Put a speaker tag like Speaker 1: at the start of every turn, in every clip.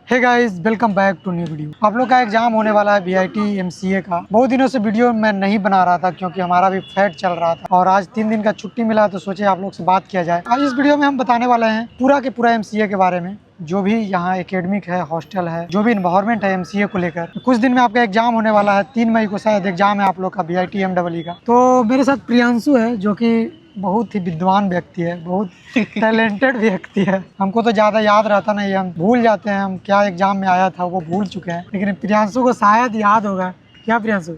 Speaker 1: Hey guys, welcome back to new video. आप लोग का एग्जाम होने वाला है बीआईटी एमसीए का। बहुत दिनों से वीडियो मैं नहीं बना रहा था क्योंकि हमारा भी फैट चल रहा था और आज 3 दिन का छुट्टी मिला तो सोचे आप लोग से बात किया जाए। आज इस वीडियो में हम बताने वाले हैं पूरा के पूरा एमसीए के बारे में, जो भी यहाँ एकेडमिक है, हॉस्टल है, जो भी इन्वायरमेंट है एमसीए को लेकर। कुछ दिन में आपका एग्जाम होने वाला है, 3 मई को शायद एग्जाम है आप लोग का बीआईटी एमईई का। तो मेरे साथ प्रियांशु है जो कि बहुत ही विद्वान व्यक्ति है, बहुत टैलेंटेड व्यक्ति है। हमको तो ज़्यादा याद रहता नहीं, हम भूल जाते हैं, हम क्या एग्जाम में आया था वो भूल चुके हैं, लेकिन प्रियांशु को शायद याद होगा। क्या प्रियांशु?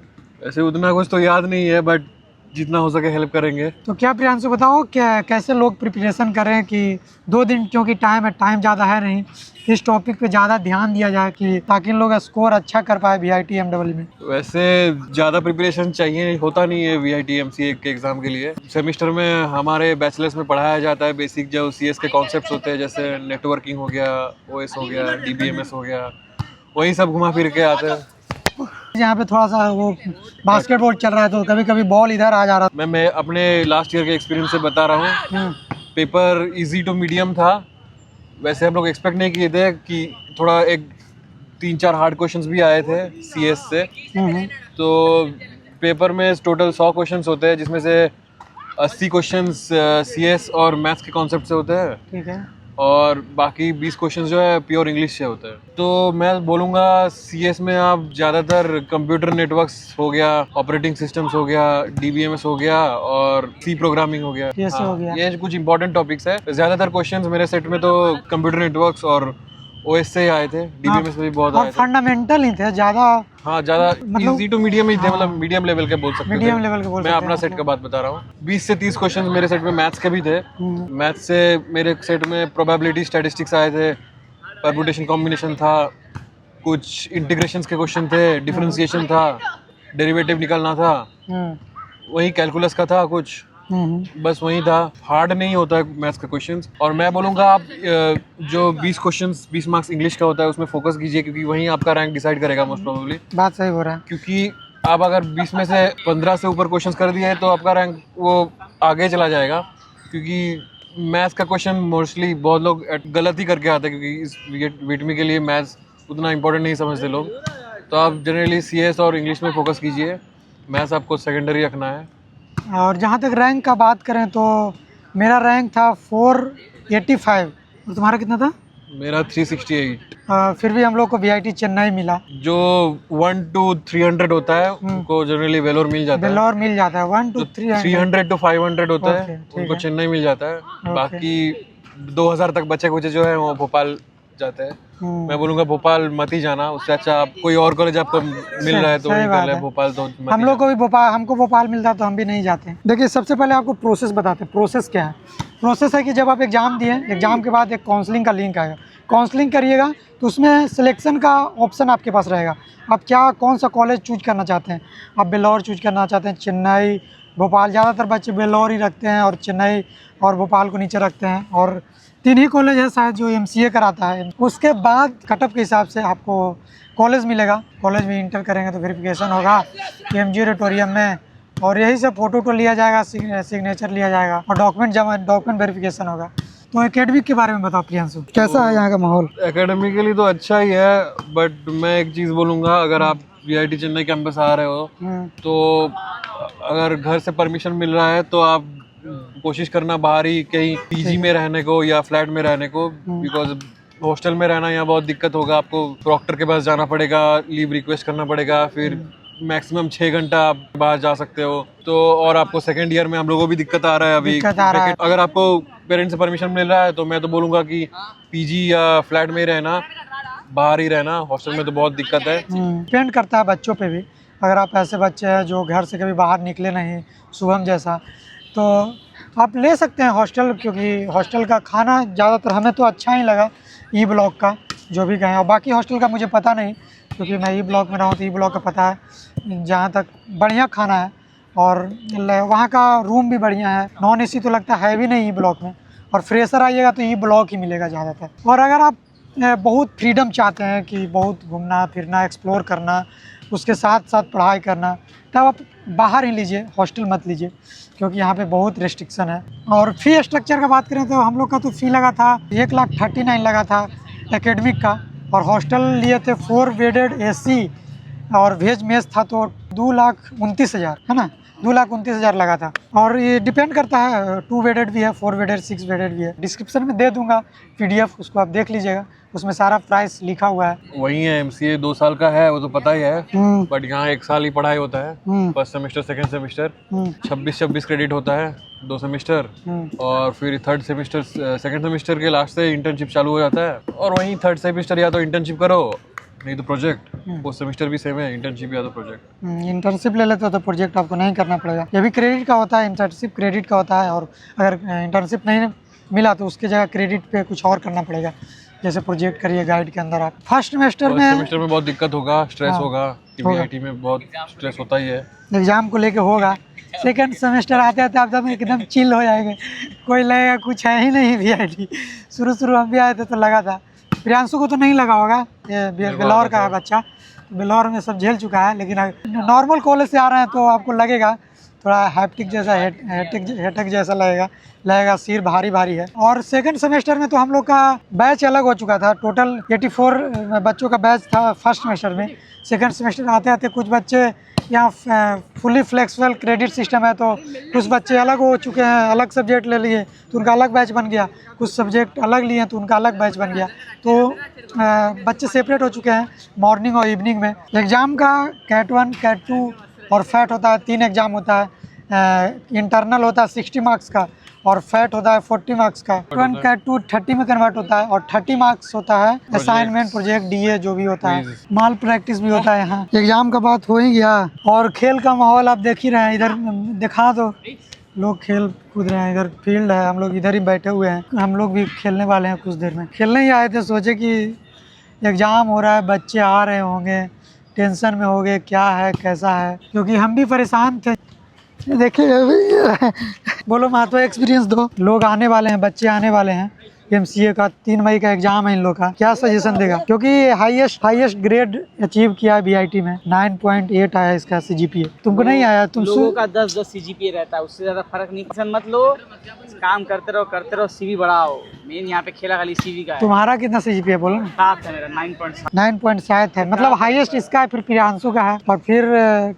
Speaker 2: ऐसे उतना कुछ तो याद नहीं है, बट जितना हो सके हेल्प करेंगे।
Speaker 1: तो क्या प्रियांशु बताओ, क्या कैसे लोग प्रिपरेशन करें कि 2 दिन, क्योंकि टाइम ज़्यादा है नहीं, इस टॉपिक पे ज़्यादा ध्यान दिया जाए कि ताकि इन लोग स्कोर अच्छा कर पाए बीआईटी एमईई में।
Speaker 2: वैसे ज़्यादा प्रिपरेशन चाहिए होता नहीं है वीआईटी एमसीए के एग्ज़ाम के लिए। सेमेस्टर में हमारे बैचलर्स में पढ़ाया जाता है बेसिक जो सीएस के कॉन्सेप्ट्स होते हैं, जैसे नेटवर्किंग हो गया, ओएस हो गया, डीबीएमएस हो गया, वही सब घुमा फिर के आते हैं।
Speaker 1: यहाँ पे थोड़ा सा वो बास्केटबॉल चल रहा है तो कभी कभी बॉल इधर आ जा रहा है।
Speaker 2: मैं अपने लास्ट ईयर के एक्सपीरियंस से बता रहा हूँ। पेपर इजी टू मीडियम था। वैसे हम लोग एक्सपेक्ट नहीं किए थे कि थोड़ा 3-4 हार्ड क्वेश्चंस भी आए थे सीएस से। तो पेपर में टोटल 100 क्वेश्चंस होते हैं, जिसमें से 80 क्वेश्चंस सीएस और मैथ्स के कॉन्सेप्ट से होते हैं।
Speaker 1: ठीक है।
Speaker 2: और बाकी 20 क्वेश्चंस जो है प्योर इंग्लिश से होते हैं। तो मैं बोलूँगा सीएस में आप ज़्यादातर कंप्यूटर नेटवर्क्स हो गया, ऑपरेटिंग सिस्टम्स हो गया, डीबीएमएस हो गया और सी प्रोग्रामिंग हो गया।
Speaker 1: हो गया।
Speaker 2: ये कुछ इंपॉर्टेंट टॉपिक्स है। ज़्यादातर क्वेश्चंस मेरे सेट में तो कंप्यूटर नेटवर्क्स और ओएस से आए थे। डीबीएमएस में भी बहुत आए थे।
Speaker 1: फंडामेंटल ही थे ज़्यादा।
Speaker 2: हाँ, ज़्यादा
Speaker 1: मतलब
Speaker 2: इजी टू मीडियम ही थे, मतलब मीडियम लेवल के बोल सकते हैं।
Speaker 1: मीडियम लेवल के बोल सकते
Speaker 2: मैं
Speaker 1: हैं।
Speaker 2: अपना सेट का बात बता रहा हूँ। 20 से 30 क्वेश्चन मेरे सेट में मैथ्स के भी थे। मैथ्स से मेरे सेट में प्रोबेबिलिटी स्टैटिस्टिक्स आए थे, परम्यूटेशन कॉम्बिनेशन था, कुछ इंटीग्रेशंस के क्वेश्चन थे, डिफरेंशिएशन था, डेरिवेटिव निकालना था, वही कैलकुलस का था कुछ, बस वही था। हार्ड नहीं होता है मैथ्स का क्वेश्चंस। और मैं बोलूँगा आप जो 20 मार्क्स इंग्लिश का होता है उसमें फोकस कीजिए, क्योंकि वहीं आपका रैंक डिसाइड करेगा मोस्ट प्रोबेबली।
Speaker 1: बात सही हो रहा है।
Speaker 2: क्योंकि आप अगर 20 में से 15 से ऊपर क्वेश्चंस कर दिए तो आपका रैंक वो आगे चला जाएगा। क्योंकि मैथ्स का क्वेश्चन मोस्टली बहुत लोग गलत ही करके आते हैं, क्योंकि इस वीटमी के लिए मैथ्स उतना इंपॉर्टेंट नहीं समझते लोग। तो आप जनरली सीएस और इंग्लिश में फोकस कीजिए, मैथ्स आपको सेकेंडरी रखना है।
Speaker 1: और जहाँ तक रैंक का बात करें तो मेरा रैंक था 485 और तुम्हारा कितना था?
Speaker 2: मेरा 368।
Speaker 1: फिर भी हम लोग को बीआईटी चेन्नई मिला।
Speaker 2: जो 1 to 300 होता है उनको जनरली वेलोर मिल जाता है।
Speaker 1: वेलोर मिल जाता है 1 to
Speaker 2: 300 to 500 होता है उनको चेन्नई मिल जाता है। बाकी 2000 तक बचे कुछ जो है वो भोपाल जाते हैं। मैं बोलूँगा भोपाल मत ही जाना, उससे अच्छा आप कोई और कॉलेज आपको मिल रहा है तो वही कर ले। भोपाल तो
Speaker 1: हम लोग को भी हमको भोपाल मिलता तो हम भी नहीं जाते। देखिए, सबसे पहले आपको प्रोसेस बताते हैं। प्रोसेस क्या है? प्रोसेस है कि जब आप एग्ज़ाम दिए, एग्ज़ाम के बाद एक काउंसलिंग का लिंक आएगा। काउंसलिंग करिएगा तो उसमें सिलेक्शन का ऑप्शन आपके पास रहेगा। आप कौन सा कॉलेज चूज करना चाहते हैं। आप बेलोर चूज करना चाहते हैं, चेन्नई, भोपाल। ज़्यादातर बच्चे बेलोर ही रखते हैं और चेन्नई और भोपाल को नीचे रखते हैं। और 3 ही कॉलेज है शायद जो एमसीए कराता है। उसके बाद कटअप के हिसाब से आपको कॉलेज मिलेगा। कॉलेज में इंटर करेंगे तो वेरिफिकेशन होगा एमजी ऑडिटोरियम में, और यही से फ़ोटो लिया जाएगा, सिग्नेचर लिया जाएगा और डॉक्यूमेंट वेरिफिकेशन होगा। तो एकेडमिक के बारे में बताओ प्रियांशु, कैसा है यहाँ का माहौल?
Speaker 2: एकेडमिकली तो अच्छा ही है, बट मैं एक चीज़ बोलूँगा, अगर आप बीआईटी चेन्नई कैंपस आ रहे हो तो अगर घर से परमिशन मिल रहा है तो आप कोशिश करना बाहर ही कहीं पीजी में रहने को या फ्लैट में रहने को, बिकॉज हॉस्टल में रहना यहाँ बहुत दिक्कत होगा। आपको प्रॉक्टर के पास जाना पड़ेगा, लीव रिक्वेस्ट करना पड़ेगा, फिर मैक्सिमम 6 घंटा आप बाहर जा सकते हो। तो और आपको सेकेंड ईयर में हम लोगों को भी दिक्कत आ रहा है अभी। अगर आपको पेरेंट्स से परमिशन मिल रहा है तो मैं तो बोलूँगा कि पीजी या फ्लैट में ही रहना, बाहर ही रहना। हॉस्टल में तो बहुत दिक्कत है।
Speaker 1: डिपेंड करता है बच्चों पे भी। अगर आप ऐसे बच्चे हैं जो घर से कभी बाहर निकले नहीं, शुभम जैसा, तो आप ले सकते हैं हॉस्टल, क्योंकि हॉस्टल का खाना ज़्यादातर हमें तो अच्छा ही लगा ई ब्लॉक का, जो भी गए। और बाकी हॉस्टल का मुझे पता नहीं, क्योंकि मैं ई ब्लॉक में रहा हूँ तो ई ब्लॉक का पता है। जहाँ तक बढ़िया खाना है और वहाँ का रूम भी बढ़िया है। नॉन एसी तो लगता है भी नहीं ई ब्लॉक में, और फ्रेशर आइएगा तो ई ब्लॉक ही मिलेगा ज़्यादातर। और अगर आप बहुत फ्रीडम चाहते हैं कि बहुत घूमना फिरना, एक्सप्लोर करना, उसके साथ साथ पढ़ाई करना, तब आप बाहर ही लीजिए, हॉस्टल मत लीजिए, क्योंकि यहाँ पे बहुत रिस्ट्रिक्शन है। और फ़ी स्ट्रक्चर का बात करें तो हम लोग का तो फ़ी लगा था 1,39,00,000 लगा था एकेडमिक का, और हॉस्टल लिए थे 4 बेडेड AC और वेज मेस था तो 2,29,000 है ना, 2,29,000 लगा था। और ये डिपेंड करता है, 2 बेडेड भी है, 4 बेडेड, 6 बेडेड भी है। डिस्क्रिप्शन में दे दूंगा PDF, उसको आप देख लीजिएगा, उसमें सारा प्राइस लिखा हुआ है।
Speaker 2: वही है, MCA 2 साल का है, वो तो पता ही है, बट यहाँ 1 साल ही पढ़ाई होता है। First semester, second semester 26 credit होता है, 2 सेमेस्टर, और फिर थर्ड सेमेस्टर, सेकंड सेमेस्टर के लास्ट से इंटर्नशिप चालू हो जाता है। और वहीं थर्ड सेमेस्टर या तो इंटर्नशिप करो, नहीं तो प्रोजेक्ट। वो सेमेस्टर भी सेम है, इंटर्नशिप या तो प्रोजेक्ट।
Speaker 1: इंटर्नशिप ले लेते हो तो प्रोजेक्ट आपको नहीं करना पड़ेगा। ये भी क्रेडिट का होता है, इंटर्नशिप क्रेडिट का होता है। और अगर इंटर्नशिप नहीं मिला तो उसकी जगह क्रेडिट पे कुछ और करना पड़ेगा, जैसे प्रोजेक्ट करिए गाइड के अंदर आप। फर्स्ट सेमेस्टर
Speaker 2: में बहुत दिक्कत होगा, स्ट्रेस होगा, VIT में बहुत स्ट्रेस होता ही है,
Speaker 1: एग्जाम को लेके होगा। सेकंड सेमेस्टर आते आते आप एकदम चिल हो जाएंगे, कोई लगेगा कुछ है ही नहीं VIT। शुरू हम भी आए थे तो लगा था, प्रियांशु को तो नहीं लगा होगा, ये बेलौर का है बच्चा, बेलौर में सब झेल चुका है। लेकिन नॉर्मल कॉलेज से आ रहे हैं तो आपको लगेगा थोड़ा हैप्टिक जैसा, हेटक जैसा लगेगा, सिर भारी भारी है। और सेकंड सेमेस्टर में तो हम लोग का बैच अलग हो चुका था, टोटल 84 बच्चों का बैच था फर्स्ट सेमेस्टर में। सेकंड सेमेस्टर आते आते कुछ बच्चे, यहाँ फुली फ्लेक्सिबल क्रेडिट सिस्टम है तो कुछ बच्चे अलग हो चुके हैं, अलग सब्जेक्ट ले लिए तो उनका अलग बैच बन गया, कुछ सब्जेक्ट अलग लिए तो उनका अलग बैच बन गया। तो बच्चे सेपरेट हो चुके हैं मॉर्निंग और इवनिंग में। एग्ज़ाम का कैट 1, कैट 2 और फैट होता है, 3 एग्ज़ाम होता है। इंटरनल होता है 60 मार्क्स का और फैट होता है 40 मार्क्स का। कैट 2 30 में कन्वर्ट होता है और 30 मार्क्स होता है असाइनमेंट, प्रोजेक्ट, DA जो भी होता है, माल प्रैक्टिस भी होता है। यहाँ एग्जाम का बात हो ही गया और खेल का माहौल आप देख ही रहे हैं, इधर दिखा दो, लोग खेल कूद रहे हैं, इधर फील्ड है, हम लोग इधर ही बैठे हुए हैं। हम लोग भी खेलने वाले हैं कुछ देर में। खेलने ही आए थे, सोचे कि एग्ज़ाम हो रहा है, बच्चे आ रहे होंगे, टेंशन में हो गए, क्या है कैसा है, क्योंकि हम भी परेशान थे। देखिए अभी बोलो महतो एक्सपीरियंस दो, लोग आने वाले हैं, बच्चे आने वाले हैं, MCA का 3 मई का एग्जाम है इन लोग का, क्या सजेशन देगा? क्योंकि हाईएस्ट ग्रेड अचीव किया है VIT में, 9.8 आया इसका CGPA। तुमको नहीं आया? तुम
Speaker 3: लोगों का 10 CGPA रहता है, उससे ज्यादा फर्क नहीं। टेंशन मत लो, काम करते रहो, CV बढ़ाओ। मेन यहाँ पे खेला खाली CV का है।
Speaker 1: तुम्हारा कितना CGPA बोलो ना?
Speaker 3: 7 है मेरा, 9.7।
Speaker 1: 9.7 है, मतलब हाईएस्ट इसका है, फिर प्रियांशु का है और फिर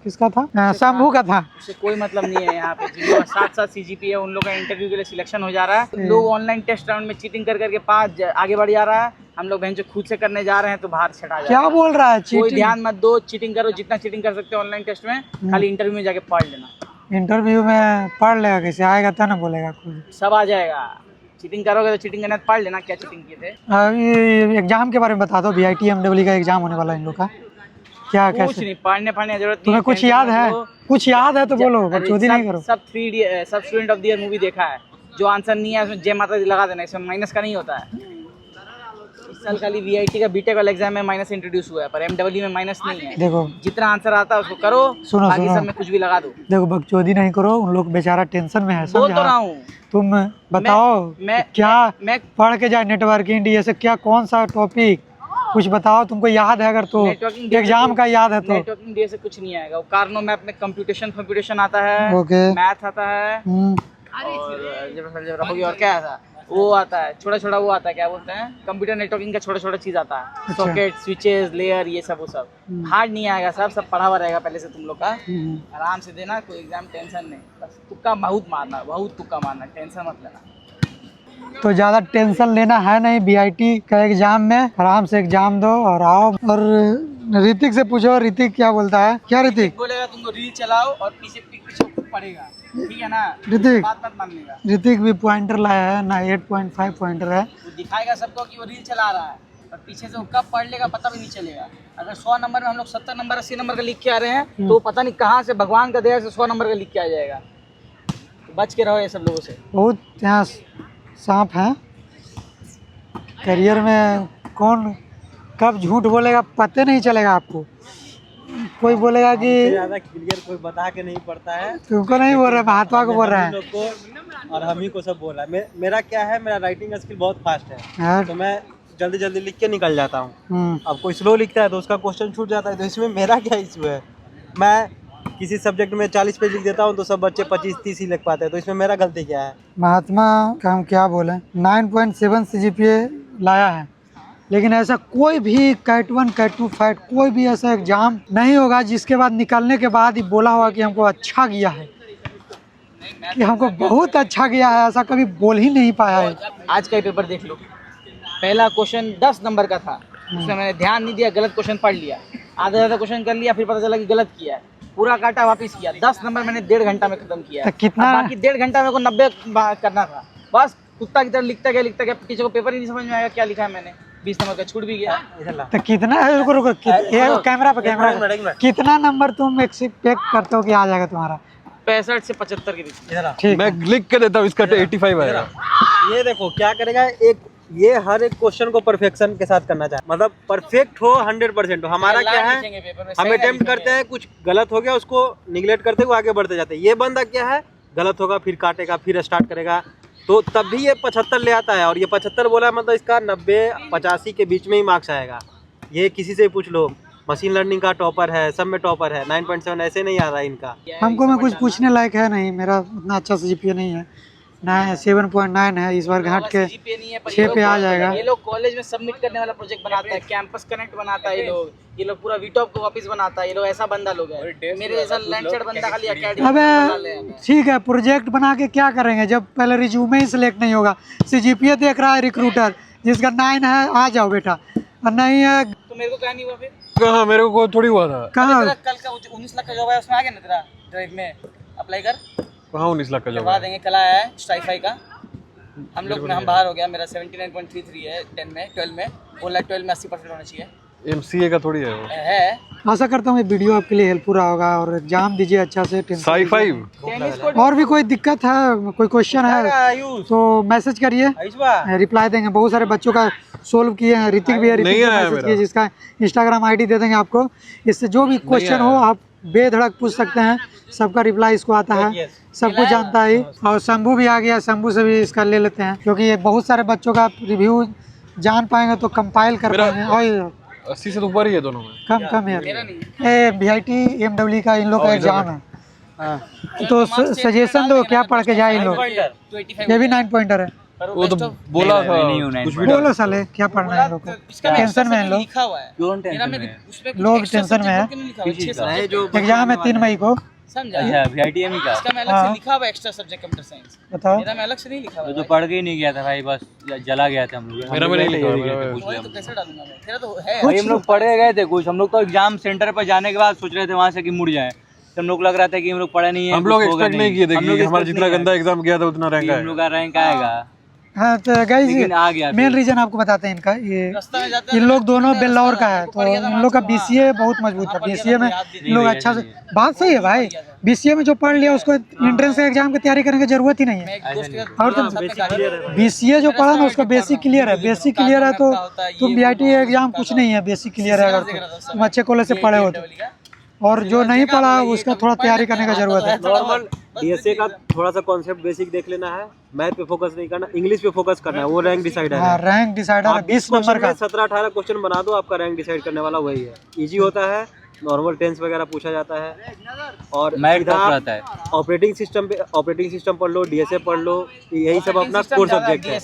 Speaker 1: किसका था? शंभू का था।
Speaker 3: उससे कोई मतलब नहीं है। यहाँ पे जिन लोग 7 CGPA उन लोग का इंटरव्यू के लिए सिलेक्शन हो जा रहा है। लोग ऑनलाइन टेस्ट राउंड में चीटिंग करके 5 आगे बढ़ जा रहा है। हम लोग बहन जो खुद से करने जा रहे हैं तो बाहर छटा जा।
Speaker 1: क्या बोल रहा है?
Speaker 3: कोई ध्यान मत दो, चीटिंग करो जितना चीटिंग कर सकते हो ऑनलाइन टेस्ट में, खाली इंटरव्यू में जाके पढ़ लेना।
Speaker 1: इंटरव्यू में पढ़ लेगा, कैसे आएगा तो ना बोलेगा खुद,
Speaker 3: सब आ जाएगा। चीटिंग करोगे तो चीटिंग करना, पढ़ लेना क्या चीटिंग किए थे।
Speaker 1: अभी एग्जाम के बारे में बता दो, VIT MEE का एग्जाम होने वाला है इन लोग का, क्या
Speaker 3: कुछ
Speaker 1: कैसे?
Speaker 3: नहीं, पढ़ने की जरूरत नहीं।
Speaker 1: तुम्हें कुछ याद है? कुछ याद है तो बोलो, बकचोदी नहीं करो।
Speaker 3: सब student of the year movie देखा है, जो आंसर नहीं है उसमें जय माता दी लगा देना, इसमें माइनस का नहीं होता है। इस साल खाली VIT का BTech वाला एग्जाम में माइनस इंट्रोड्यूस हुआ है, पर MEE में माइनस नहीं है।
Speaker 1: देखो
Speaker 3: जितना आंसर आता है उसको करो, बाकी सब में कुछ भी लगा दो।
Speaker 1: देखो बकचोदी नहीं करो, उन लोग बेचारा टेंशन में है,
Speaker 3: बोल तो रहा हूँ।
Speaker 1: तुम बताओ क्या पढ़ के जाए, नेटवर्किंग DA से क्या, कौन सा टॉपिक कुछ बताओ, तुमको याद है अगर तो, एग्जाम का याद है तो।
Speaker 3: नेटवर्किंग DA से कुछ नहीं आएगा, वो कार्नो मैप में कंप्यूटेशन आता है, मैथ आता है और क्या आता है, वो आता है छोटा वो आता है, क्या बोलते हैं, कंप्यूटर नेटवर्किंग का छोटा चीज आता है, सॉकेट, स्विचेस, लेयर, ये सब वो सब हार्ड नहीं आएगा। सब पढ़ा हुआ रहेगा पहले से तुम लोग का। आराम से देना, कोई एग्जाम टेंशन नहीं, बस तुक्का बहुत मारना, टेंशन मत लेना।
Speaker 1: तो ज़्यादा टेंशन लेना है नहीं, VIT का एग्जाम में आराम से एग्जाम दो और आओ। और ऋतिक से पूछो, ऋतिक क्या बोलता है? क्या ऋतिक
Speaker 3: बोलेगा? तुमको रील चलाओ और पीछे पड़ेगा, ठीक है ना?
Speaker 1: ऋतिक
Speaker 3: बात मत मानिएगा।
Speaker 1: ऋतिक भी पॉइंटर लाया है ना, 8.5 पॉइंटर है।
Speaker 3: वो दिखाएगा सबको कि वो रील चला रहा है, और पीछे से वो कब पढ़ लेगा पता भी नहीं चलेगा। अगर 100 नंबर में हम लोग 70 नंबर 80 नंबर का लिख के आ रहे हैं तो पता नहीं कहाँ से भगवान का दया से 100 नंबर का लिख के आ जाएगा। तो बच के रहो ये सब लोगों से।
Speaker 1: बहुत यहाँ सांप है करियर में, कौन कब झूठ बोलेगा पता नहीं चलेगा आपको। कोई बोलेगा कि
Speaker 4: ज्यादा क्लियर कोई बता के नहीं पड़ता है,
Speaker 1: तुमको नहीं बोल रहा है, महात्मा को बोल रहा है
Speaker 4: और हम ही को सब बोल रहा है। मेरा क्या है, मेरा राइटिंग स्किल बहुत फास्ट है, तो मैं जल्दी लिख के निकल जाता हूँ। अब कोई स्लो लिखता है तो उसका क्वेश्चन छूट जाता है, तो इसमें मेरा क्या इशू है? मैं किसी सब्जेक्ट में 40 पेज लिख देता हूँ तो सब बच्चे 25-30 ही लिख पाते हैं, तो इसमें मेरा गलती क्या है?
Speaker 1: महात्मा का हम क्या बोले, 9.7 CGPA लाया है, लेकिन ऐसा कोई भी कैट 1 कैट 2 फैट कोई भी ऐसा एग्जाम नहीं होगा जिसके बाद निकलने के बाद ही बोला होगा कि हमको अच्छा गया है, कि हमको बहुत अच्छा गया है, ऐसा कभी बोल ही नहीं पाया है।
Speaker 3: आज का ही पेपर देख लो, पहला क्वेश्चन 10 नंबर का था, उसमें मैंने ध्यान नहीं दिया, गलत क्वेश्चन पढ़ लिया, आधा क्वेश्चन कर लिया, फिर पता चला कि गलत किया है, पूरा काटा वापस किया, 10 नंबर मैंने 1.5 घंटा में खत्म किया।
Speaker 1: तो कितना
Speaker 3: अब बाकी 1.5 घंटा मेरे को 90 करना था, बस कुत्ता की तरह लिखता गया, टीचर को पेपर ही नहीं समझ में आएगा क्या लिखा है मैंने, 20 नंबर का छूट भी गया।
Speaker 1: तो कितना है, रुको कैमरा पे कितना नंबर तुम एक्सपेक्ट करते हो कि आ जाएगा तुम्हारा?
Speaker 3: 65 से 75 के बीच।
Speaker 1: ठीक
Speaker 2: मैं लिख के देता हूँ, इसका 85 आएगा।
Speaker 4: ये देखो क्या करेगा, एक ये हर एक क्वेश्चन को परफेक्शन के साथ करना चाहिए, मतलब परफेक्ट हो, 100% हो। हमारा क्या है, हम अटेम्प्ट करते हैं, कुछ गलत हो गया उसको निगलेक्ट करते हुए आगे बढ़ते जाते हैं। ये बंदा क्या है, गलत होगा फिर काटेगा फिर स्टार्ट करेगा, तो तब भी ये 75 ले आता है। और ये 75 बोला है, मतलब इसका 90-85 के बीच में ही मार्क्स आएगा। ये किसी से पूछ लो, मशीन लर्निंग का टॉपर है, सब में टॉपर है, 9.7 ऐसे नहीं आ रहा है इनका।
Speaker 1: हमको में कुछ पूछने लायक है नहीं, मेरा उतना अच्छा जीपीए नहीं है, 7.9 है, इस बार घाट के 6 पे आ जाएगा।
Speaker 3: ये लोग कॉलेज में सबमिट करने वाला प्रोजेक्ट बनाता है, कैंपस कनेक्ट बनाता है ये लोग पूरा वीटॉप को वापस बनाता है, ये लोग ऐसा बंदा लोग है। मेरे जैसा लैंचर्ड बंदा खाली एकेडमी
Speaker 1: अबे ठीक है, प्रोजेक्ट बना के क्या करेंगे जब पहले रिज्यूमे ही सिलेक्ट नहीं होगा। सीजीपीए देख रहा है रिक्रूटर, जिसका 9 है आ जाओ बेटा, और नहीं है
Speaker 3: तो मेरे को क्या नहीं हुआ फिर?
Speaker 2: कहाँ, मेरे को थोड़ी हुआ था।
Speaker 1: कहाँ
Speaker 3: कल का 19 लाख का जॉब है, उसमें आ गया ना तेरा ड्राइव में, अप्लाई कर,
Speaker 2: कहाँ 19 लाख का जॉब
Speaker 3: करवा
Speaker 2: है?
Speaker 3: देंगे। कल आया है स्टाइफाई का, हम बाहर हो गया, मेरा 79.33 है 10 में, 12 में, बोला 12 में 80% होना चाहिए।
Speaker 2: MCA का थोड़ी है वो।
Speaker 3: है
Speaker 1: आशा करता हूँ ये वीडियो आपके लिए हेल्पफुल रहा होगा, और एग्जाम दीजिए अच्छा से।
Speaker 2: साई 5
Speaker 3: टेनिस को
Speaker 1: और भी कोई दिक्कत है, कोई क्वेश्चन है तो मैसेज करिए, रिप्लाई देंगे। बहुत सारे बच्चों का सोल्व किए हैं, ऋतिक भी है, ऋतिक
Speaker 2: नहीं
Speaker 1: को
Speaker 2: आया
Speaker 1: मैसेज
Speaker 2: मेरा।
Speaker 1: किए, जिसका इंस्टाग्राम आईडी दे देंगे आपको। इससे जो भी क्वेश्चन हो आप बेधड़क पूछ सकते हैं, सबका रिप्लाई इसको आता है, सब कुछ जानता है। और शंभू भी आ गया, शंभू से भी इसका ले लेते हैं, क्योंकि ये बहुत सारे बच्चों का रिव्यू जान पाएंगे तो कंपाइल कर पाएंगे। और
Speaker 2: 80 से तो ऊपर ही है दोनों में।
Speaker 1: कम है, ये VIT MW का इन लोग का एग्जाम है, तो सजेशन दो क्या पढ़ के जाए इन लोग। ये भी 9 पॉइंटर है,
Speaker 2: वो तो बोला था कुछ भी
Speaker 1: बोलो साले क्या पढ़ना है इन लोग को, टेंशन में है इन लोग,
Speaker 3: लिखा हुआ है,
Speaker 1: लोग टेंशन में है। एग्जाम है 3 मई को,
Speaker 3: समझा?
Speaker 5: VITM का
Speaker 3: इसका में अलग से लिखा हुआ एक्स्ट्रा सब्जेक्ट कंप्यूटर साइंस,
Speaker 1: बताओ।
Speaker 3: मेरा में अलग से नहीं लिखा हुआ।
Speaker 5: जो पढ़ के ही नहीं गया था भाई, बस जला गया था हम लोग।
Speaker 2: मेरा में नहीं लिखा हुआ, मेरा में।
Speaker 3: वही तो कैसे डालूंगा मैं, तेरा तो है।
Speaker 5: भाई हम लोग पढ़ के गए थे कुछ, हम लोग तो एग्जाम सेंटर पर जाने के बाद सोच रहे थे वहाँ से कि मुड़ जाए, तो हम लोग लग रहा था कि हम लोग पढ़े नहीं है,
Speaker 2: हम लोग
Speaker 5: कुछ होगा
Speaker 2: एक्सपेक्ट नहीं किए थे
Speaker 5: हम लोग
Speaker 2: कि हमारा
Speaker 5: expect
Speaker 2: जितना
Speaker 5: नहीं
Speaker 2: गंदा एग्जाम गया था उतना रैंक
Speaker 5: किया। हम लोग का रैंक आएगा।
Speaker 1: हाँ तो
Speaker 5: लेकिन आ गया
Speaker 1: गाइस मेन रीजन आपको बताते हैं इनका, ये इन लोग दोनों बेल्लौर का है, तो इन लोग का BCA बहुत मजबूत है। BCA में इन लोग अच्छा से, बात सही है भाई, BCA में जो पढ़ लिया उसको एंट्रेंस एग्जाम की तैयारी करने की जरूरत ही नहीं है। और तुम BCA जो पढ़ा ना उसका बेसिक क्लियर है, बेसिक क्लियर है तो तुम VIT एग्जाम कुछ नहीं है, बेसिक क्लियर है अगर तुम अच्छे कॉलेज से पढ़े हो तो। और जो नहीं पढ़ा उसका थोड़ा तैयारी करने का जरूरत है।
Speaker 4: नॉर्मल DSA का थोड़ा सा कॉन्सेप्ट बेसिक देख लेना है, मैथ पे फोकस नहीं करना, इंग्लिश पे फोकस करना है, वो रैंक डिसाइडर
Speaker 1: हाँ,
Speaker 4: है।
Speaker 1: रैंक डिसाइडर है 20 नंबर का।
Speaker 4: 17-18 क्वेश्चन बना दो, आपका रैंक डिसाइड करने वाला वही है। इजी होता है, नॉर्मल टेंस वगैरह पूछा जाता है, और
Speaker 5: मैथ
Speaker 4: सीधा
Speaker 5: टफ रहता है।
Speaker 4: ऑपरेटिंग सिस्टम पढ़ लो, DSA पढ़ लो, यही सब अपना कोर सब्जेक्ट है।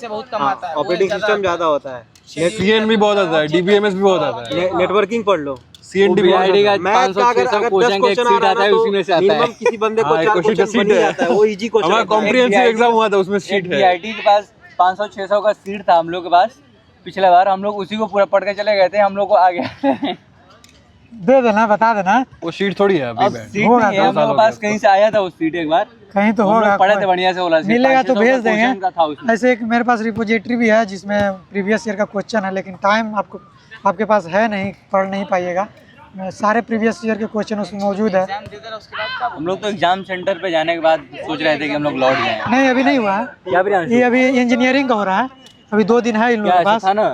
Speaker 4: ऑपरेटिंग सिस्टम ज्यादा होता है,
Speaker 2: CN भी बहुत आता है, DBMS भी बहुत आता है,
Speaker 4: नेटवर्किंग पढ़ लो।
Speaker 2: CND भी
Speaker 5: VIT का
Speaker 4: मैथ का अगर 10 क्वेश्चन आ रहा है ना,
Speaker 5: उसी में से
Speaker 4: तो
Speaker 5: आता है।
Speaker 4: मिनिमम किसी बंदे को
Speaker 2: हाँ,
Speaker 4: 4
Speaker 2: क्वेश्चन का
Speaker 4: क्वेश्चन बन
Speaker 2: सीट
Speaker 4: ही
Speaker 2: है।
Speaker 4: जाता है, वो इजी क्वेश्चन
Speaker 2: हमारा कॉम्प्रिहेंसिव एग्जाम हुआ था, उसमें सीट है।
Speaker 5: VIT के पास 500-600 का सीट था हम लोग के पास पिछला बार, हम लोग उसी को पूरा पढ़ के चले गए थे, हम लोग को आ गया।
Speaker 1: दे देना, बता देना,
Speaker 2: वो शीट थोड़ी है
Speaker 5: अब
Speaker 2: अभी
Speaker 5: सीट
Speaker 1: होगा,
Speaker 5: नहीं है, हम लोग के पास कहीं से आया था उस सीट एक बार,
Speaker 1: कहीं तो
Speaker 5: हम
Speaker 1: होगा,
Speaker 5: लोग पढ़े थे बढ़िया से, बोला
Speaker 1: मिलेगा तो भेज
Speaker 5: का था
Speaker 1: देंगे।
Speaker 5: उसमें।
Speaker 1: ऐसे एक मेरे पास रिपोजिटरी भी है जिसमें प्रीवियस ईयर का क्वेश्चन है, लेकिन टाइम आपके पास है नहीं, पढ़ नहीं पाइएगा। सारे प्रीवियस ईयर के क्वेश्चन उसमें मौजूद है।
Speaker 5: हम लोग तो एग्जाम सेंटर पे जाने के बाद सोच रहे थे कि हम लोग लौट जाएं।
Speaker 1: नहीं अभी नहीं हुआ है,
Speaker 5: क्या भी
Speaker 1: ये अभी इंजीनियरिंग का हो रहा है, अभी 2 दिन है इन लोगों
Speaker 5: क्या
Speaker 1: के पास।
Speaker 5: था ना,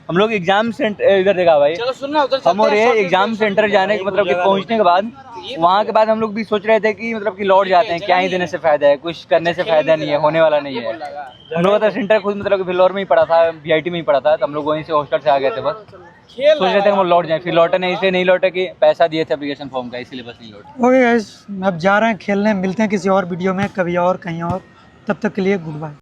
Speaker 5: हम लोग एग्जाम सेंटर इधर देखा भाई,
Speaker 3: चलो सुनना उधर
Speaker 5: हम और ये एग्जाम सेंटर जाने के मतलब कि पहुंचने के बाद वहाँ के बाद हम लोग भी सोच रहे थे कि मतलब कि लौट जाते हैं, क्या ही देने से फायदा है, कुछ करने से फायदा नहीं है, होने वाला नहीं है। हम लोग का सेंटर खुद मतलब कि फिलौर में ही पड़ा था, VIT में ही पड़ा था, तो हम लोग वहीं से हॉस्टल से आ गए थे, बस सोच रहे थे हम लोग लौट जाएं, फिर लौटे नहीं, इसलिए नहीं लौटे कि पैसा दिए थे एप्लीकेशन फॉर्म का, इसीलिए बस नहीं लौटे।
Speaker 1: ओके गाइस, अब जा रहे हैं खेलने, मिलते हैं किसी और वीडियो में कभी और कहीं और, तब तक के लिए गुड बाय।